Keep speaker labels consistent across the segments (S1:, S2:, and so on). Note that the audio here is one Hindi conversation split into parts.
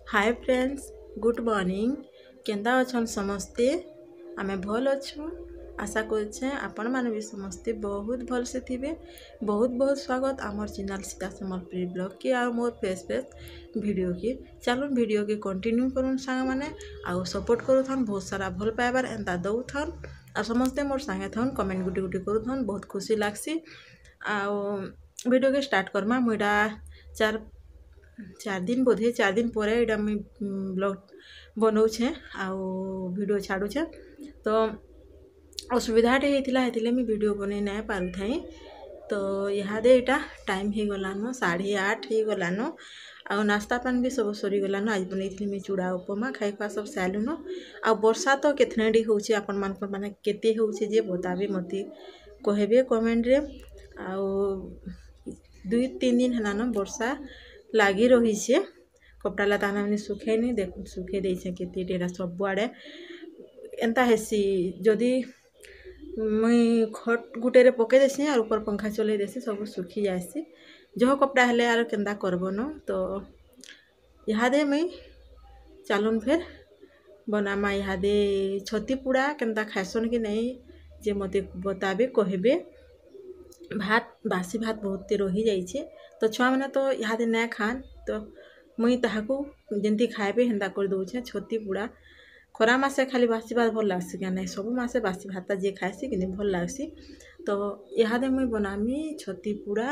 S1: हाय फ्रेंड्स, गुड मॉर्निंग। केंदा अछन समस्ते? आमे भल अच्छु। आशा करछे आपण माने भी समस्ते बहुत भल से थिबे। बहुत बहुत स्वागत आमर चैनल सीता सम्बलपुरी ब्लॉग के आ मोर फेस वीडियो के। चलो वीडियो के कंटिन्यू करूँ सांग माने आउ सपोर्ट करूथन, बहुत सारा भल पाइबार एंता दउथन आ समस्ते मोर संगे थन कमेंट गुटी गुटी करूथन, बहुत खुशी लागसी। आउ वीडियो के स्टार्ट करमा। मुइडा चार दिन बोधे 4 दिन पर यहाँ मुझे ब्लॉग बनाऊे आउ वीडियो छाड़ुचे। तो असुविधाटे होता है मुझे वीडियो बन ना पारू थाई। तो इहादे यहाँ टाइम हो गलान 8:30 हो गलान। आउ नास्ता पान भी सब सरी गलान। आज बनई मुझे चूड़ा उपमा खाई खुआ सब सालुन। आ वर्षा तो केतनेडी होचे आपण मानकर माने केते होचे जे बताबे मते कहबे कमेंट रे। आउ 2-3 दिन हलान वर्षा लगी रही है। कपड़ा लता मैंने सुखेनी देख सुखे देछे केते डेरा सब आड़े एंता हेसी। जदि मुई खट गुटेरे पके देसी और ऊपर पंखा चले देसी सब सुखी जासी। जो कपड़ा हेले यार केंदा करबो न। तो इहादे मुई चलून फिर बनामा। इहादे छती पुड़ा केंदा खाइसन कि नहीं जे मते बताबे कहबे। भात बासी भात बहुत रही जाइए तो छुआ मैंने तो इहादे ना खान। तो मुई ताहाकू जेंती खाइबे हेंदा कर दउछे छती पुड़ा। खरा मासे खाली बासी भात भल लागसी क्या नहीं, सब मासे बासी भात जे खाइसी कि भल लागसी। तो इहादे मुई बनामी छती पुड़ा।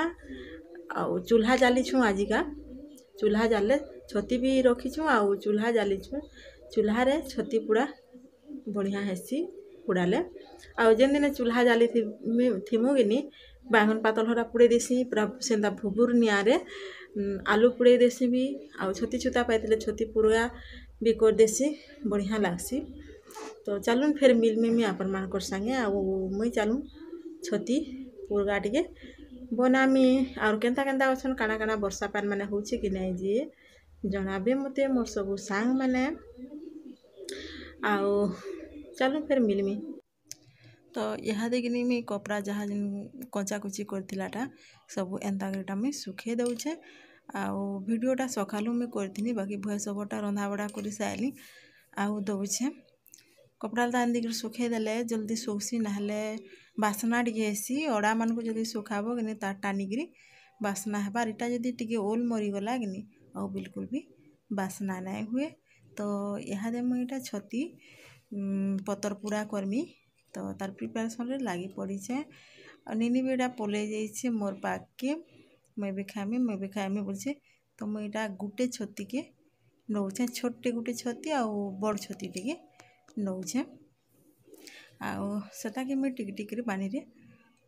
S1: आउ चूल्हा जाली छूँ आजिका चूल्हा जाले छती भी रखी छूँ आउ चूल्हा जाली छूँ। चूल्हा रे छती पुड़ा बढ़िया हेसी पुड़ाले। आउ जेन दिन चूल्हा जाली थिमु गिनी बैंगन पातल हरा पुड़े देसी पूरा सेंदा भुबुर निआरे आलू पुड़े देसी भी। आउ छती छुता पाइले छती पुड़ा भी कर देसी बढ़िया लागसी। तो चलून फिर मिलमी आपण मानकर संगे आउ मुई चलूँ छती पुड़ा टिके बनामी। और केंता केंता अछन काना काना वर्षा पान माने होचे कि नहीं जे जनाबे मते मोर सबू सांग माने। आउ चलूँ फिर मिलमी। तो यहाँ देखनी मुझे कपड़ा जहाँ जिन कचा कुची करथिलाटा सब एंता करटा मुझे सुखे दउछे। आउ वीडियोटा सकालू मुझे करथिनी बाकी भॉइस ओवरटा रंधा बड़ा कर साइली आउ दउछे। कपड़ा लता एंदी सुखे देले जल्दी सुखसी नहले बासना टिके हेसी। अड़ा मान को जल्दी सुखाबो कि तार टानिकी बासना हेबार। इटा जदि टिके ओल मरीगला कि आउ बिल्कुल भी बासना नहीं हुए। तो इहादे मुझे छती पतर पुड़ा करमी। तो तार प्रिपेरेसन रे लगी पड़ी है। निनी भी यहाँ पलि जाइए मोर पाक के मैं भी खाइमी बोलछे। तो मुझे यहाँ गुटे छती के नौछे छोटे गुटे छती आउ बड़ छती टिके नौछे। आउ सेटा के मुझे टिक टिक पानी रे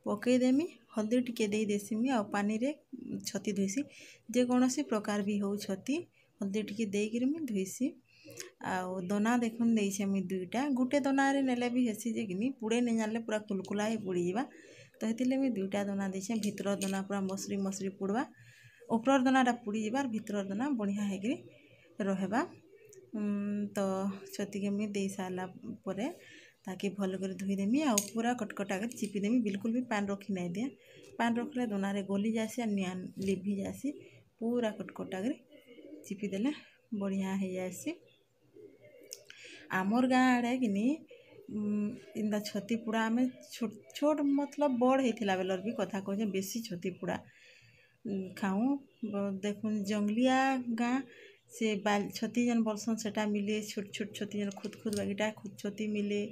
S1: पकईदेमी हल्दी टिके दे देसीमी आउ पानी रे छती धोईसी। जेकोसी प्रकार भी हो छती हल्दी टिके देकर मुझे धोईसी। आउ दना देखुन देइछे मुई दुईटा गुटे दना रे नेले भी हेसी जे कि पुड़े नहीं जाने पूरा कुलकुला ही पुड़ी जावा। तो हेतिले मुई दुईटा दना देइछे। भितर दना पूरा मसरी मसरी पुड़वा ऊपर दनाटा पुड़ी जावा भितर दना बढ़िया हेकरी रहबा। तो छती के मुई दे सारा परे ताकि भल कर धोईदेमी आउ पूरा कटकटा कर चिपीदेमी। बिल्कुल भी पान रखी नहीं दिए। पान रखले दना रे गली जासी और निआ लिभि जासी। पूरा कटकटा कर चिपीदेले बढ़िया हो जासी। आमर गाँ आड़े कि इंदा छती पुड़ा आम छोट छोट मतलब बड़ होता बेलर भी कथा कहे बेसी छती पुड़ा खाऊँ। देखुन जंगलिया गाँ से बाल छती जन बलसन सेटा मिले छोट छोट छती जन खुद खुद बागीटा खुद छती मिले।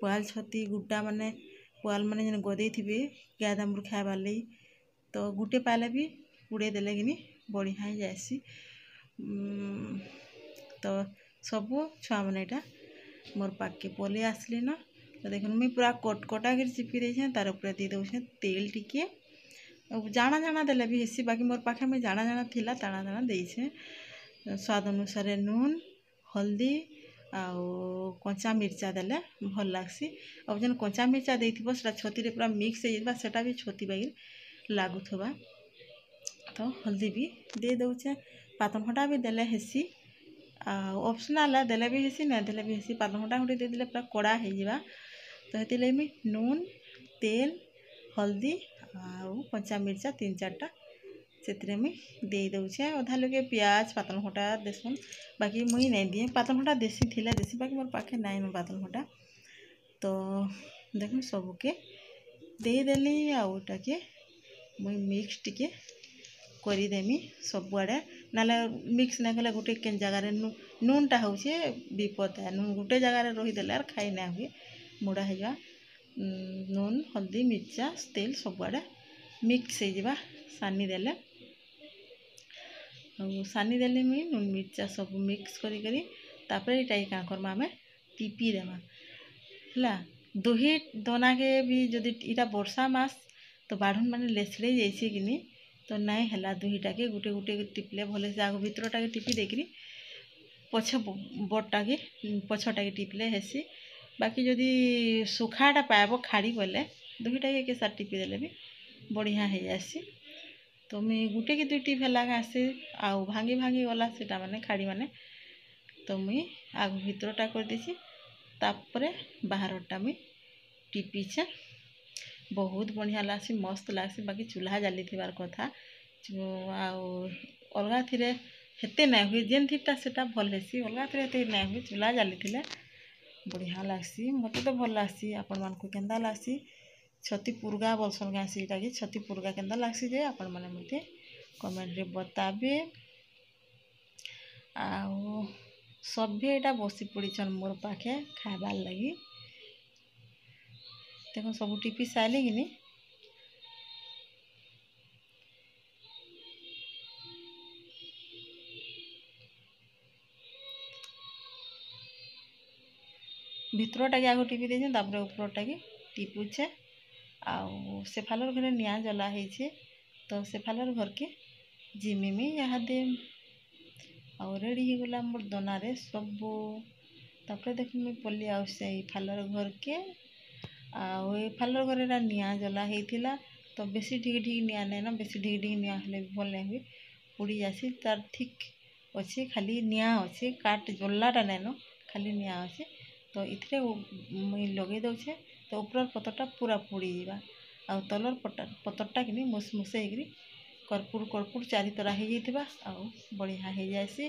S1: पुआल छती गुड्डा माने पुआल माने जन गदे थे गाय दामर खाइबार लगी। तो गुटे पाले भी पुड़े देले कि बढ़िया जासी। तो सबू छुआ मैंने यहाँ मोर पाक के पलि आसली न। तो देखुन मुझे पूरा कटकटा कर चिपी देछे। तार ऊपर दे दउछे तेल टिके जाना जाना देले भी हेसी बाकी मोर पाखे मुझे जाना जाना थिला ताना ताना देछे। स्वाद अनुसार नून हल्दी आउ कंचा मिर्चा देले भल लागसी। अब जन कंचा मिर्चा देथिबो सेटा छती रे पूरा मिक्स हो जाइबा सेटा भी छती बागी लागुथबा। तो हल्दी भी दे दउछे पातन भी देले हेसी। ऑप्शनल है देले भी हेसी ना देले भी हेसी। पातन घंटा दे देले पूरा कड़ा हो जावा। तो हेतिले मी नून तेल हल्दी आउ कंचा मिर्चा 3-4टा से मुई दे दौचे अधा लोके प्याज पातल घंटा देसन बाकी मुई नहीं दिए पातल घंटा देसी थिला देसी बाकी मोर पाखे नाइन पातल घंटा तो देखो सबके देदेली आउटाके मुई मिक्स टिके करदेमी सबुआड़े नाले मिक्स ना कले गोटे केन जगार नूनटा हूँ विपद है नून गोटे जगार रहीदेले खाई ना हुए मुड़ा हो नून हल्दी मिर्चा तेल सबुआड़े मिक्स हो सानी देले सानी देले मुई नून मिर्चा सब मिक्स करी करी तापर ये क्या करमा आम टीपी देमा है दही दना के भी जदि इटा वर्षा मास तो बाढ़न माने लेसड़े जाइए कि नहीं तो नाई है दहीटा के गोटे गोटे टिपले भले से आग भितरटा के टिपी देकरी पछ बड़टा के पछटा के टिपले हेसी बाकी जदि सुखाटा पाइब खाड़ी बोले दहीटा के साथ टिपी देले भी बढ़िया हो जासी तो मुई गुटे कि दुईटी भेला आसे आउ भांगी भांगी गला सेटा माने खाड़ी माने तो मुई आग भितरटा कर देसी तापरे बाहरटा मुई टिपीछे बहुत बढ़िया लागसी मस्त लागसी बाकी चूल्हा जाली थिबार कथा अलगा थिरे हेते ना हुए जेन थीटा सेटा भल हेसी अलगा थिरे हेते ना हुए चूल्हा जाली थिले बढ़िया लागसी मते तो भल लागसी आपण मानकु केंदा लागसी छती पुरगा बोलसन गासी इटा कि छती पुरगा केंदा लागसी जे आपण माने मते कमेंट रे बताबे आउ सभे एटा बसी पड़ीछन मोर पाखे खाबार लगी देखो सब टिपी सारे कि नहीं भितरटा के आग टिपी देछे तापर ऊपरटा के टिपुछे आउ से फालर घरे निया जला है तो से फालर घर के जिमिमी यहाँ दे आउ रेडी हो गला मोर दनारे सब तापर देख मुई पल्ली आउ से फालर घर के आउ फालर घर निया जला होता तो बेसी ढिक ढिक निया नहीं ना बेसी ढिक ढिक निया हेले भल नहीं हुए पुड़ी जासी तार ठीक अच्छे खाली निया अच्छे काट जलाटा नहीं न खाली निया अच्छे तो इथे मुई लगे दौचे तो ऊपर पतरटा पूरा पुड़ी जावा आउ तलर पतरटा कि मुसमुसे होकर कर्पूर कर्पूर चारि तरह हो जाइथिबा आउ बढ़िया हो जाएसी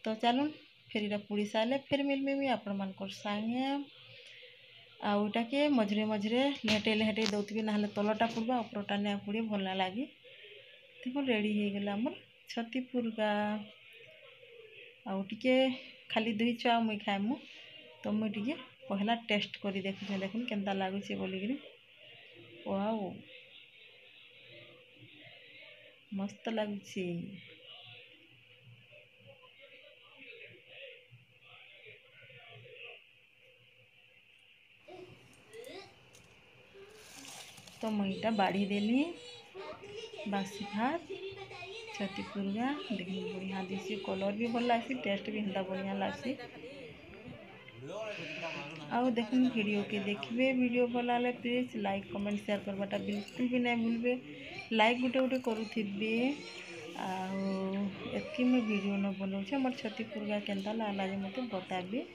S1: तो चलून फिर इटा पुड़ी सारे फिर मिलमी मुई आपण मानकर संगे आउटा के मझे मझे लेहटे लेहटे दौथबी ना तलटा पुड़वा उपरटा नहीं पुड़ी भल ना लगे देखो रेडी हो गला मोर छती पुरगा आउ टिके खाली दुई छुआ मुई खाएमु तो मुई टिके पहला टेस्ट करी देखुछे देखुन केंता लागुचे बोलिकरी वाओ मस्त लागुचे तो मुईटा बाड़ी देली बासी भात छती पुरगा देखने बढ़िया दिसी कलर भी भल लागसी टेस्ट भी हेंता बढ़िया लागसी आउ देखुन वीडियो के देखिए वीडियो भल लगे प्लीज लाइक कमेंट शेयर करवाटा बिल्कुल भी नहीं भूलबे लाइक गोटे गोटे करुथिबे आउ एतकी मैं वीडियो न बनाऊे मोर छती पुरगा केंता लागला जे मते बताबे।